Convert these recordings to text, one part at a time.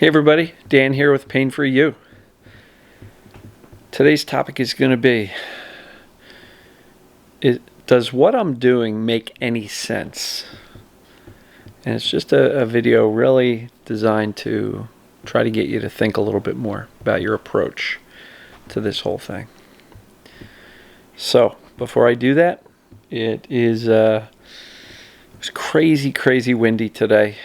Hey everybody, Dan here with Pain Free You. Today's topic is going to be, does what I'm doing make any sense? And it's just a video really designed to try to get you to think a little bit more about your approach to this whole thing. So, before I do that, it's crazy windy today.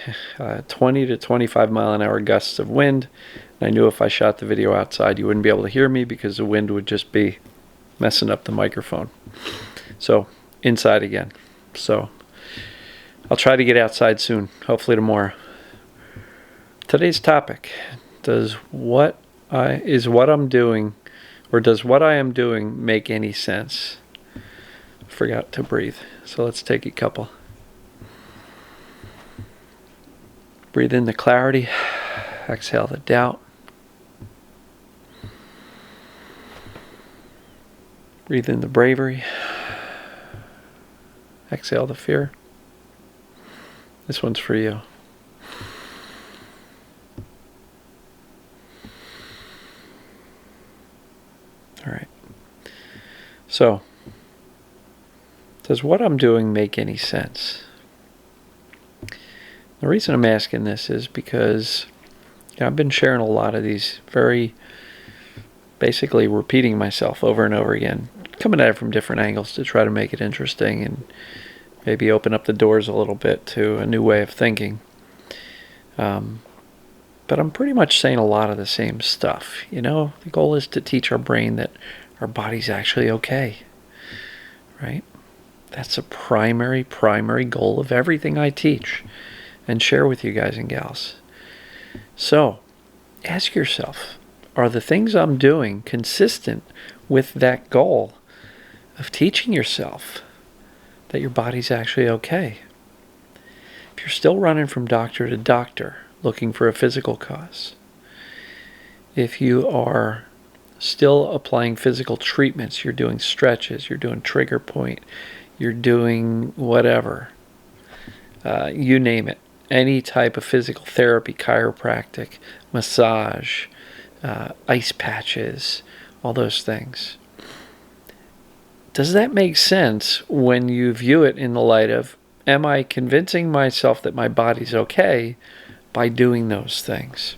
20 to 25 mile an hour gusts of wind. And I knew if I shot the video outside, you wouldn't be able to hear me because the wind would just be messing up the microphone. So, inside again. So, I'll try to get outside soon, hopefully tomorrow. Today's topic, does what I am doing make any sense? Forgot to breathe. So let's take a couple. Breathe in the clarity, exhale the doubt. Breathe in the bravery, exhale the fear. This one's for you. All right. So, does what I'm doing make any sense? The reason I'm asking this is because I've been sharing a lot of these, very basically repeating myself over and over again, coming at it from different angles to try to make it interesting and maybe open up the doors a little bit to a new way of thinking. But I'm pretty much saying a lot of the same stuff. You know, the goal is to teach our brain that our body's actually okay, right? That's a primary goal of everything I teach and share with you guys and gals. So, ask yourself, are the things I'm doing consistent with that goal of teaching yourself that your body's actually okay? If you're still running from doctor to doctor looking for a physical cause, if you are still applying physical treatments, you're doing stretches, you're doing trigger point, you're doing whatever, you name it, any type of physical therapy, chiropractic, massage, ice patches, all those things. Does that make sense when you view it in the light of, am I convincing myself that my body's okay by doing those things?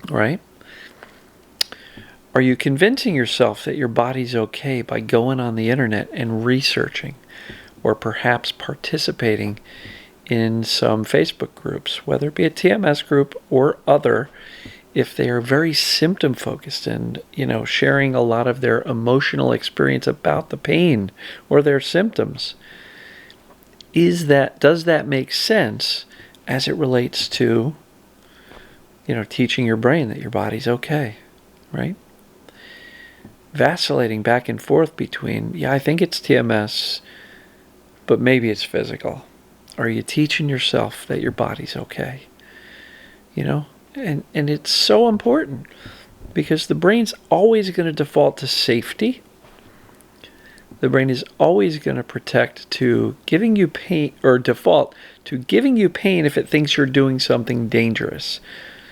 Right? Are you convincing yourself that your body's okay by going on the internet and researching, or perhaps participating in some Facebook groups, whether it be a TMS group or other, if they are very symptom focused and, sharing a lot of their emotional experience about the pain or their symptoms? Does that make sense as it relates to, teaching your brain that your body's okay, right? Vacillating back and forth between, I think it's TMS, but maybe it's physical. Are you teaching yourself that your body's okay? And it's so important because the brain's always going to default to safety. The brain is always going to protect to giving you pain, or default to giving you pain if it thinks you're doing something dangerous.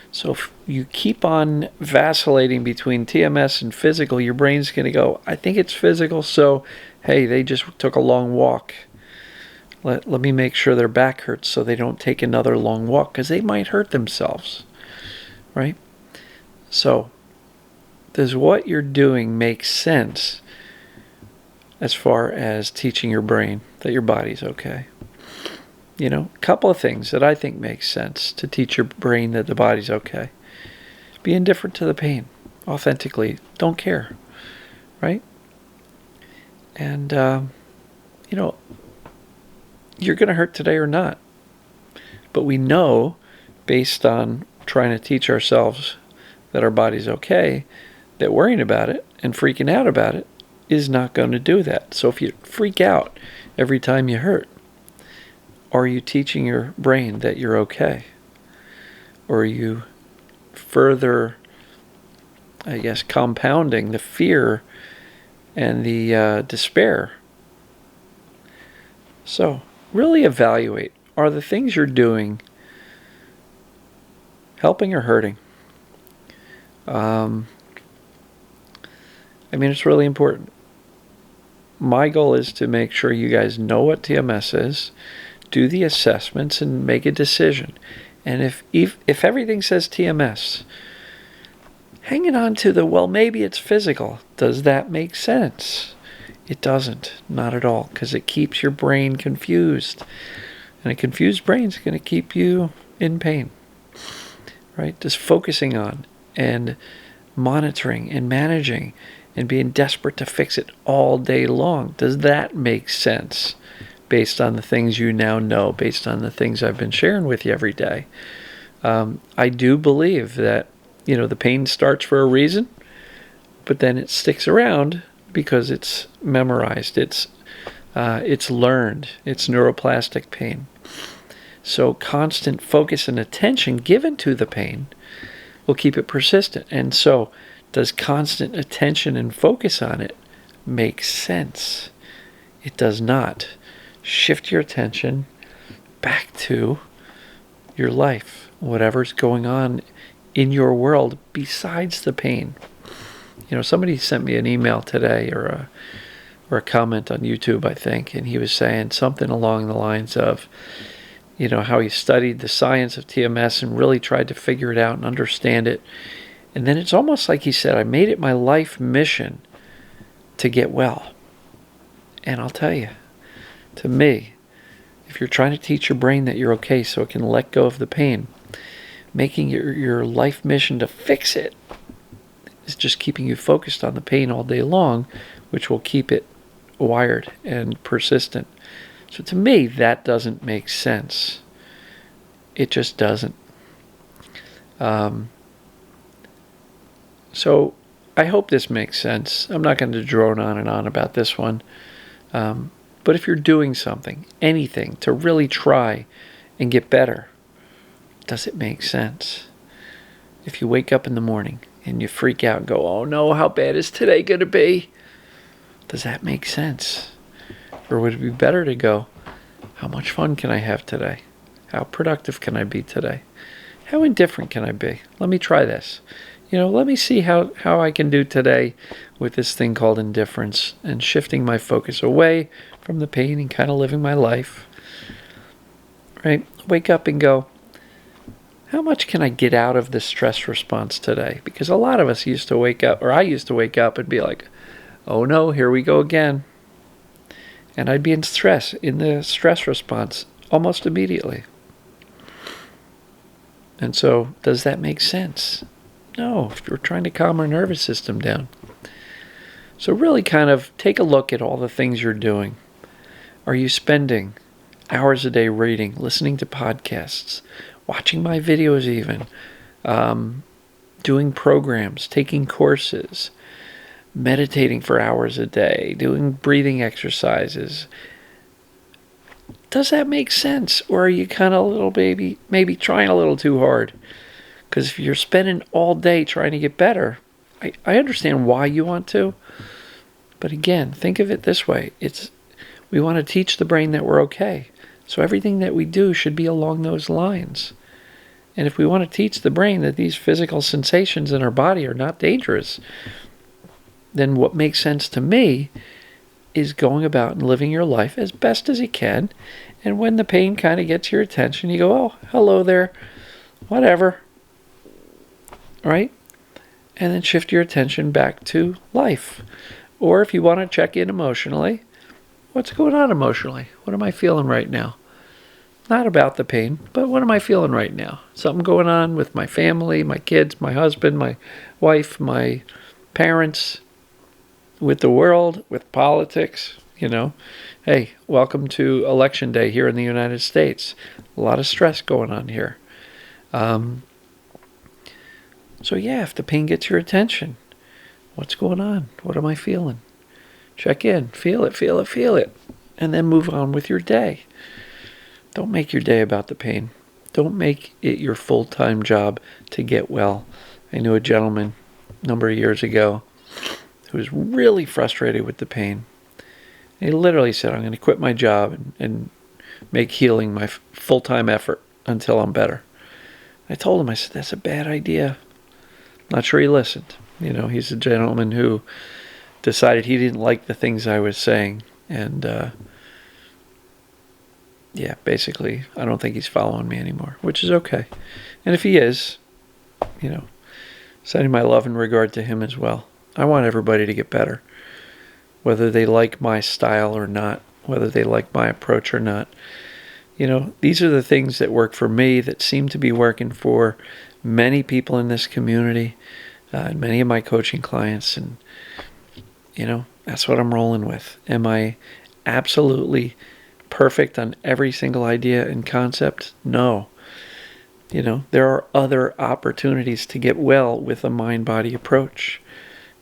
So if you keep on vacillating between TMS and physical, your brain's going to go, I think it's physical, so hey, they just took a long walk. Let me make sure their back hurts so they don't take another long walk, because they might hurt themselves, right? So, does what you're doing make sense as far as teaching your brain that your body's okay? A couple of things that I think make sense to teach your brain that the body's okay. Be indifferent to the pain, authentically. Don't care, right? And, you're going to hurt today or not. But we know, based on trying to teach ourselves that our body's okay, that worrying about it and freaking out about it is not going to do that. So if you freak out every time you hurt, are you teaching your brain that you're okay? Or are you further, compounding the fear and the despair? So really evaluate, are the things you're doing helping or hurting? I mean, it's really important. My goal is to make sure you guys know what TMS is, do the assessments, and make a decision. And if everything says TMS, hanging on to the, well, maybe it's physical, does that make sense? It doesn't, not at all, because it keeps your brain confused. And a confused brain is going to keep you in pain, right? Just focusing on and monitoring and managing and being desperate to fix it all day long. Does that make sense based on the things you now know, based on the things I've been sharing with you every day? I do believe that, the pain starts for a reason, but then it sticks around because it's memorized, it's learned, it's neuroplastic pain. So constant focus and attention given to the pain will keep it persistent. And so, does constant attention and focus on it make sense? It does not. Shift your attention back to your life, whatever's going on in your world besides the pain. Somebody sent me an email today or a comment on YouTube, I think, and he was saying something along the lines of, how he studied the science of TMS and really tried to figure it out and understand it. And then it's almost like he said, I made it my life mission to get well. And I'll tell you, to me, if you're trying to teach your brain that you're okay so it can let go of the pain, making your life mission to fix it is just keeping you focused on the pain all day long, which will keep it wired and persistent. So to me, that doesn't make sense. It just doesn't. So I hope this makes sense. I'm not going to drone on and on about this one. But if you're doing something, anything, to really try and get better, does it make sense? If you wake up in the morning and you freak out and go, oh no, how bad is today going to be? Does that make sense? Or would it be better to go, how much fun can I have today? How productive can I be today? How indifferent can I be? Let me try this. Let me see how I can do today with this thing called indifference and shifting my focus away from the pain and kind of living my life. Right? Wake up and go, how much can I get out of this stress response today? Because a lot of us used to wake up, or I used to wake up and be like, oh no, here we go again. And I'd be in the stress response almost immediately. And so, does that make sense? No, if you're trying to calm our nervous system down. So really kind of take a look at all the things you're doing. Are you spending hours a day reading, listening to podcasts, watching my videos even, doing programs, taking courses, meditating for hours a day, doing breathing exercises? Does that make sense? Or are you kind of maybe trying a little too hard? Because if you're spending all day trying to get better, I understand why you want to. But again, think of it this way. We want to teach the brain that we're okay. So everything that we do should be along those lines. And if we want to teach the brain that these physical sensations in our body are not dangerous, then what makes sense to me is going about and living your life as best as you can. And when the pain kind of gets your attention, you go, oh, hello there, whatever. Right? And then shift your attention back to life. Or if you want to check in emotionally, what's going on emotionally? What am I feeling right now? Not about the pain, but what am I feeling right now? Something going on with my family, my kids, my husband, my wife, my parents, with the world, with politics, Hey, welcome to Election Day here in the United States. A lot of stress going on here. So yeah, if the pain gets your attention, what's going on? What am I feeling? Check in, feel it, and then move on with your day. Don't make your day about the pain. Don't make it your full-time job to get well. I knew a gentleman a number of years ago who was really frustrated with the pain. He literally said, I'm going to quit my job and make healing my full-time effort until I'm better. I told him, I said, that's a bad idea. Not sure he listened. You know, he's a gentleman who decided he didn't like the things I was saying. And, yeah, basically, I don't think he's following me anymore, which is okay. And if he is, you know, sending my love and regard to him as well. I want everybody to get better, whether they like my style or not, whether they like my approach or not. You know, these are the things that work for me that seem to be working for many people in this community, and many of my coaching clients. And, you know, that's what I'm rolling with. Am I absolutely perfect on every single idea and concept? No. You know, there are other opportunities to get well with a mind-body approach.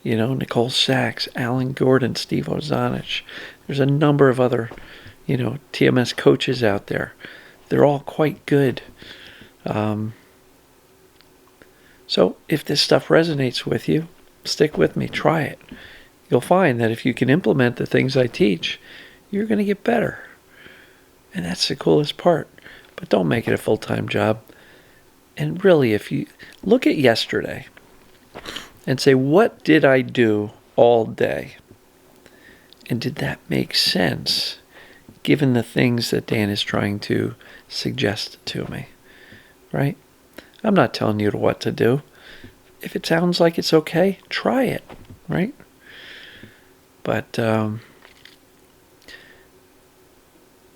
You know, Nicole Sachs, Alan Gordon, Steve Ozanich. There's a number of other, you know, TMS coaches out there. They're all quite good. So if this stuff resonates with you, stick with me. Try it. You'll find that if you can implement the things I teach, you're going to get better. And that's the coolest part. But don't make it a full-time job. And really, if you look at yesterday and say, what did I do all day? And did that make sense, given the things that Dan is trying to suggest to me? Right? I'm not telling you what to do. If it sounds like it's okay, try it. Right? But,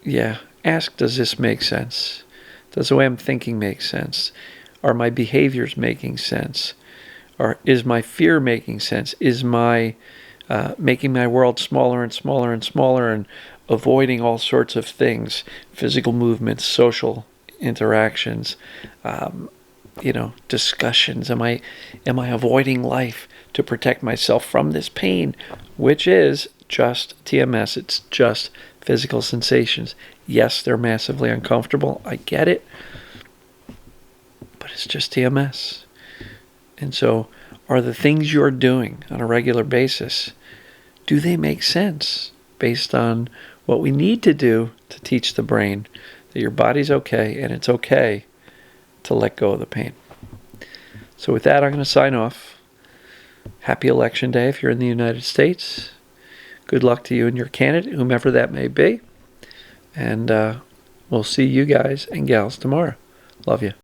yeah, ask, does this make sense? Does the way I'm thinking make sense? Are my behaviors making sense? Or is my fear making sense? Is my making my world smaller and smaller and smaller and avoiding all sorts of things, physical movements, social interactions, you know, discussions? Am I avoiding life to protect myself from this pain, which is just TMS? It's just physical sensations. Yes, they're massively uncomfortable. I get it. But it's just TMS. And so, are the things you're doing on a regular basis, do they make sense based on what we need to do to teach the brain that your body's okay and it's okay to let go of the pain? So with that, I'm going to sign off. Happy Election Day if you're in the United States. Good luck to you and your candidate, whomever that may be. And we'll see you guys and gals tomorrow. Love you.